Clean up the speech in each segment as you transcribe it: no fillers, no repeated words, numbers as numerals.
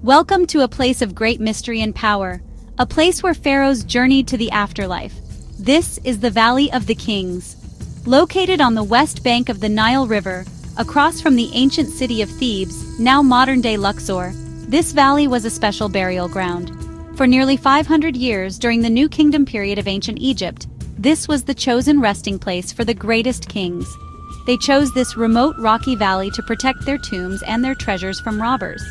Welcome to a place of great mystery and power, a place where pharaohs journeyed to the afterlife. This is the Valley of the Kings. Located on the west bank of the Nile River, across from the ancient city of Thebes, now modern-day Luxor, this valley was a special burial ground. For nearly 500 years during the New Kingdom period of ancient Egypt, this was the chosen resting place for the greatest kings. They chose this remote rocky valley to protect their tombs and their treasures from robbers.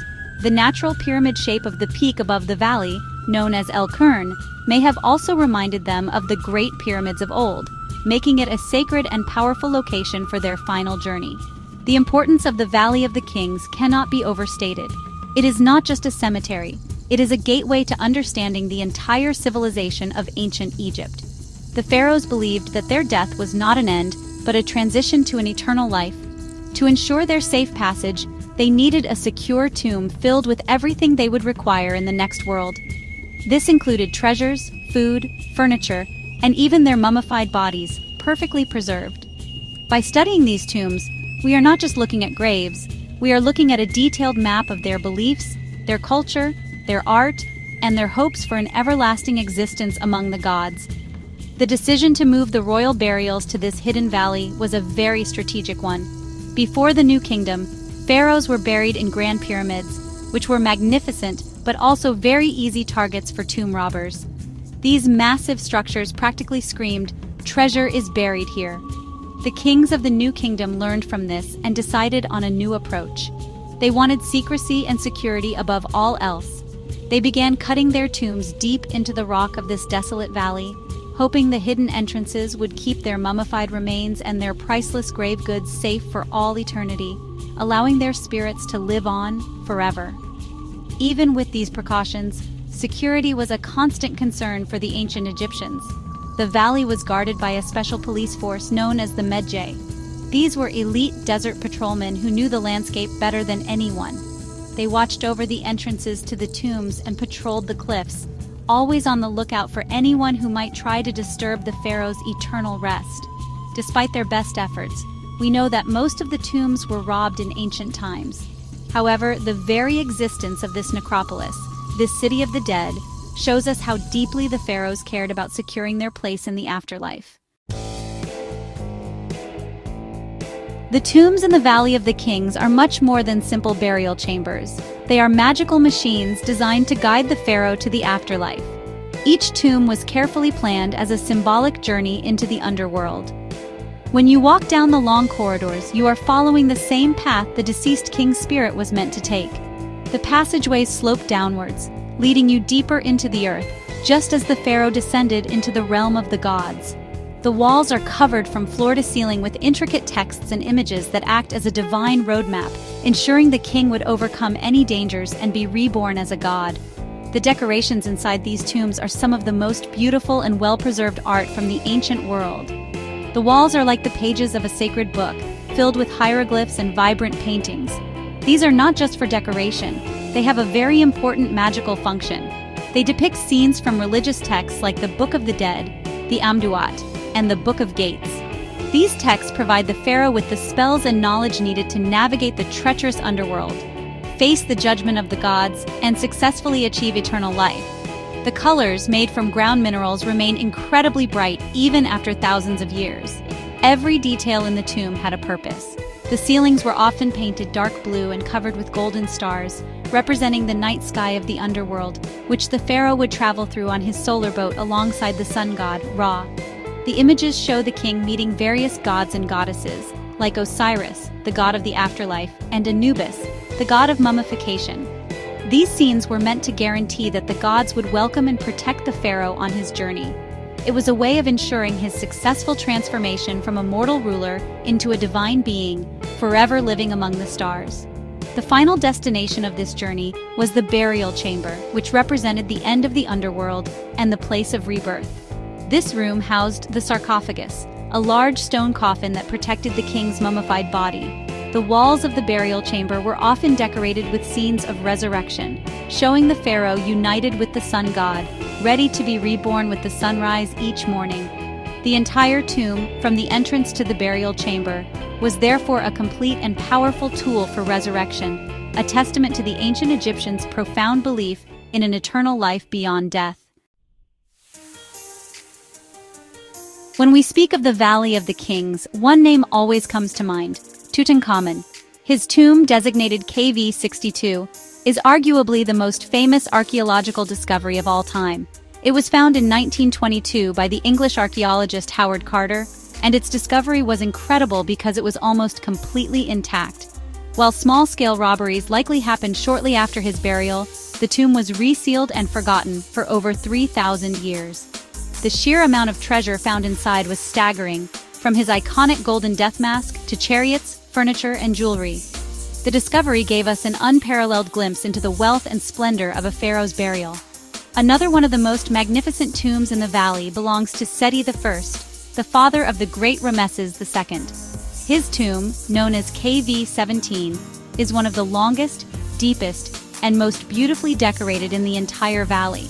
The natural pyramid shape of the peak above the valley, known as El Kern, may have also reminded them of the Great Pyramids of old, making it a sacred and powerful location for their final journey. The importance of the Valley of the Kings cannot be overstated. It is not just a cemetery, it is a gateway to understanding the entire civilization of ancient Egypt. The pharaohs believed that their death was not an end, but a transition to an eternal life. To ensure their safe passage, they needed a secure tomb filled with everything they would require in the next world. This included treasures, food, furniture, and even their mummified bodies, perfectly preserved. By studying these tombs, we are not just looking at graves, we are looking at a detailed map of their beliefs, their culture, their art, and their hopes for an everlasting existence among the gods. The decision to move the royal burials to this hidden valley was a very strategic one. Before the New Kingdom, pharaohs were buried in grand pyramids, which were magnificent but also very easy targets for tomb robbers. These massive structures practically screamed, "Treasure is buried here." The kings of the New Kingdom learned from this and decided on a new approach. They wanted secrecy and security above all else. They began cutting their tombs deep into the rock of this desolate valley, hoping the hidden entrances would keep their mummified remains and their priceless grave goods safe for all eternity, allowing their spirits to live on forever. Even with these precautions, security was a constant concern for the ancient Egyptians. The valley was guarded by a special police force known as the Medjay. These were elite desert patrolmen who knew the landscape better than anyone. They watched over the entrances to the tombs and patrolled the cliffs, always on the lookout for anyone who might try to disturb the pharaoh's eternal rest. Despite their best efforts, we know that most of the tombs were robbed in ancient times. However, the very existence of this necropolis, this city of the dead, shows us how deeply the pharaohs cared about securing their place in the afterlife. The tombs in the Valley of the Kings are much more than simple burial chambers. They are magical machines designed to guide the pharaoh to the afterlife. Each tomb was carefully planned as a symbolic journey into the underworld. When you walk down the long corridors, you are following the same path the deceased king's spirit was meant to take. The passageways slope downwards, leading you deeper into the earth, just as the pharaoh descended into the realm of the gods. The walls are covered from floor to ceiling with intricate texts and images that act as a divine roadmap, ensuring the king would overcome any dangers and be reborn as a god. The decorations inside these tombs are some of the most beautiful and well-preserved art from the ancient world. The walls are like the pages of a sacred book, filled with hieroglyphs and vibrant paintings. These are not just for decoration, they have a very important magical function. They depict scenes from religious texts like the Book of the Dead, the Amduat, and the Book of Gates. These texts provide the pharaoh with the spells and knowledge needed to navigate the treacherous underworld, face the judgment of the gods, and successfully achieve eternal life. The colors, made from ground minerals, remain incredibly bright even after thousands of years. Every detail in the tomb had a purpose. The ceilings were often painted dark blue and covered with golden stars, representing the night sky of the underworld, which the pharaoh would travel through on his solar boat alongside the sun god, Ra. The images show the king meeting various gods and goddesses, like Osiris, the god of the afterlife, and Anubis, the god of mummification. These scenes were meant to guarantee that the gods would welcome and protect the pharaoh on his journey. It was a way of ensuring his successful transformation from a mortal ruler into a divine being, forever living among the stars. The final destination of this journey was the burial chamber, which represented the end of the underworld and the place of rebirth. This room housed the sarcophagus, a large stone coffin that protected the king's mummified body. The walls of the burial chamber were often decorated with scenes of resurrection, showing the pharaoh united with the sun god, ready to be reborn with the sunrise each morning. The entire tomb, from the entrance to the burial chamber, was therefore a complete and powerful tool for resurrection, a testament to the ancient Egyptians' profound belief in an eternal life beyond death. When we speak of the Valley of the Kings, one name always comes to mind: Tutankhamun. His tomb, designated KV62, is arguably the most famous archaeological discovery of all time. It was found in 1922 by the English archaeologist Howard Carter, and its discovery was incredible because it was almost completely intact. While small-scale robberies likely happened shortly after his burial, the tomb was resealed and forgotten for over 3,000 years. The sheer amount of treasure found inside was staggering, from his iconic golden death mask to chariots, furniture, and jewelry. The discovery gave us an unparalleled glimpse into the wealth and splendor of a pharaoh's burial. Another one of the most magnificent tombs in the valley belongs to Seti I, the father of the great Ramses II. His tomb, known as KV17, is one of the longest, deepest, and most beautifully decorated in the entire valley.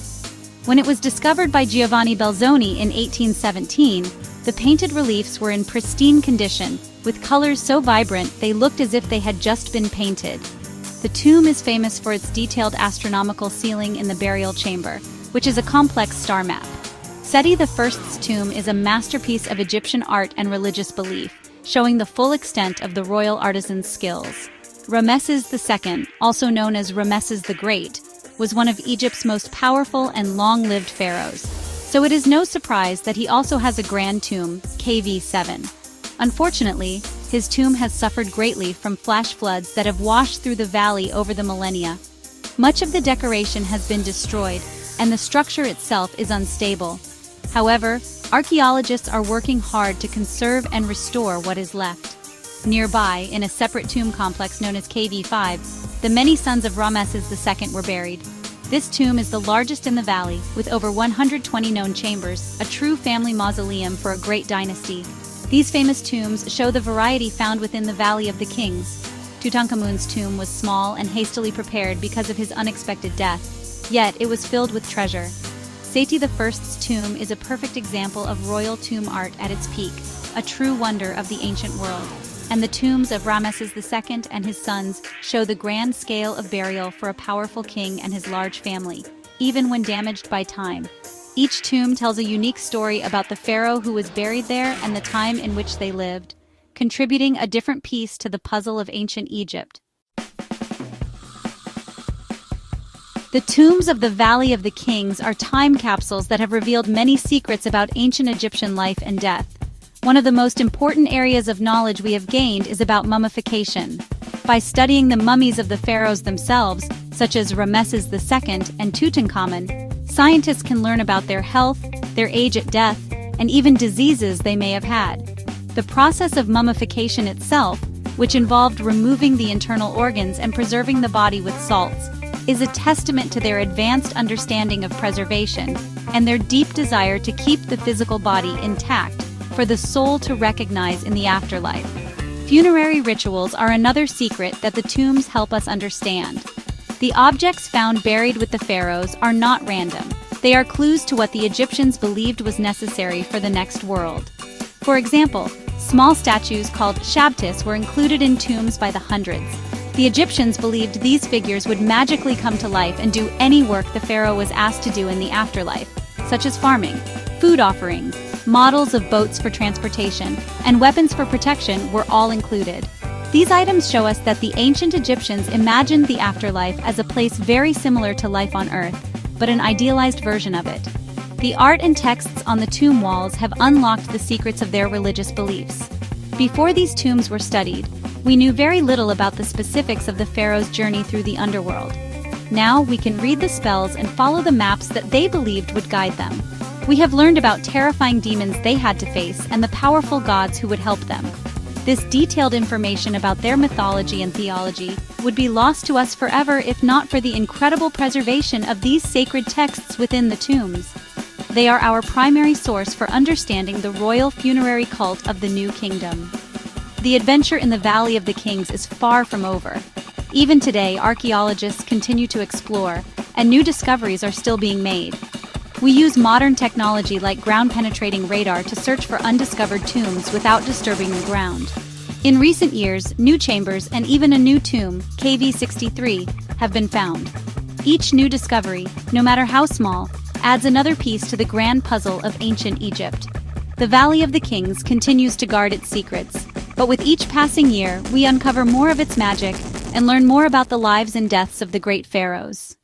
When it was discovered by Giovanni Belzoni in 1817, the painted reliefs were in pristine condition, with colors so vibrant they looked as if they had just been painted. The tomb is famous for its detailed astronomical ceiling in the burial chamber, which is a complex star map. Seti I's tomb is a masterpiece of Egyptian art and religious belief, showing the full extent of the royal artisan's skills. Ramses II, also known as Ramses the Great, was one of Egypt's most powerful and long-lived pharaohs, so it is no surprise that he also has a grand tomb, KV7. Unfortunately, his tomb has suffered greatly from flash floods that have washed through the valley over the millennia. Much of the decoration has been destroyed, and the structure itself is unstable. However, archaeologists are working hard to conserve and restore what is left. Nearby, in a separate tomb complex known as KV5, the many sons of Ramses II were buried. This tomb is the largest in the valley, with over 120 known chambers, a true family mausoleum for a great dynasty. These famous tombs show the variety found within the Valley of the Kings. Tutankhamun's tomb was small and hastily prepared because of his unexpected death, yet it was filled with treasure. Seti I's tomb is a perfect example of royal tomb art at its peak, a true wonder of the ancient world. And the tombs of Ramses II and his sons show the grand scale of burial for a powerful king and his large family, even when damaged by time. Each tomb tells a unique story about the pharaoh who was buried there and the time in which they lived, contributing a different piece to the puzzle of ancient Egypt. The tombs of the Valley of the Kings are time capsules that have revealed many secrets about ancient Egyptian life and death. One of the most important areas of knowledge we have gained is about mummification. By studying the mummies of the pharaohs themselves, such as Ramses II and Tutankhamun, scientists can learn about their health, their age at death, and even diseases they may have had. The process of mummification itself, which involved removing the internal organs and preserving the body with salts, is a testament to their advanced understanding of preservation and their deep desire to keep the physical body intact for the soul to recognize in the afterlife. Funerary rituals are another secret that the tombs help us understand. The objects found buried with the pharaohs are not random. They are clues to what the Egyptians believed was necessary for the next world. For example, small statues called shabtis were included in tombs by the hundreds. The Egyptians believed these figures would magically come to life and do any work the pharaoh was asked to do in the afterlife, such as farming, food offerings, models of boats for transportation, and weapons for protection were all included. These items show us that the ancient Egyptians imagined the afterlife as a place very similar to life on Earth, but an idealized version of it. The art and texts on the tomb walls have unlocked the secrets of their religious beliefs. Before these tombs were studied, we knew very little about the specifics of the pharaoh's journey through the underworld. Now we can read the spells and follow the maps that they believed would guide them. We have learned about terrifying demons they had to face and the powerful gods who would help them. This detailed information about their mythology and theology would be lost to us forever if not for the incredible preservation of these sacred texts within the tombs. They are our primary source for understanding the royal funerary cult of the New Kingdom. The adventure in the Valley of the Kings is far from over. Even today, archaeologists continue to explore, and new discoveries are still being made. We use modern technology like ground-penetrating radar to search for undiscovered tombs without disturbing the ground. In recent years, new chambers and even a new tomb, KV63, have been found. Each new discovery, no matter how small, adds another piece to the grand puzzle of ancient Egypt. The Valley of the Kings continues to guard its secrets, but with each passing year, we uncover more of its magic and learn more about the lives and deaths of the great pharaohs.